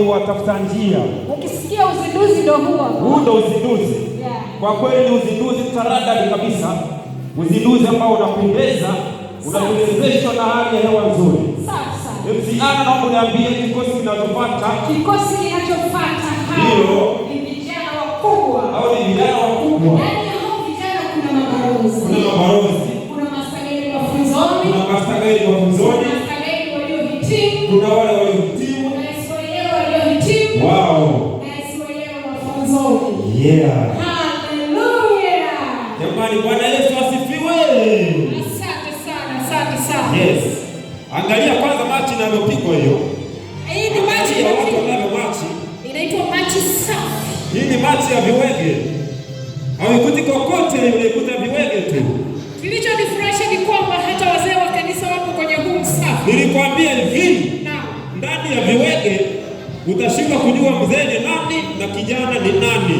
ni watafuta njia. Ukisikia uzinduzi ndio huu ndio uzinduzi. Yeah. Kwa kweli ni uzinduzi taradadi kabisa. Uzinduzi ambao unapendeza, unapendezeshwa na hali ya hewa nzuri. Sasa. MC naomba niambie kikosi kinachofuata. Kikosi kinachofuata ndio ni vijana wakubwa. Hao ni vijana wakubwa. Yaani hao vijana kuna mabalozi. Kuna mabalozi. Kuna mastageli mafunzoni. Kuna mastageli mafunzoni. Kuna mastageli waliohitimu. Kuna wale waliohitimu. Kuna SYL waliohitimu. Wow. Na SYL mafunzoni. Yeah. Hallelujah. Jamani, Bwana Yesu asifiwe. Asante sana, asante sana. Yes. Angalia kwanza machi inayopigwa hiyo. Hii ni machi ya watu wanao machi. Inaitwa machi safi. Hii ni machi ya viwege. Hawikuti kokote, unaikuta viwege tu. Kilichonifurahisha ni kwamba hata wazee wa kanisa wako kwenye huu msafi. Nilikwambia hivi, Naam. ndani ya viwege utashindwa kujua mzee ni nani na kijana ni nani.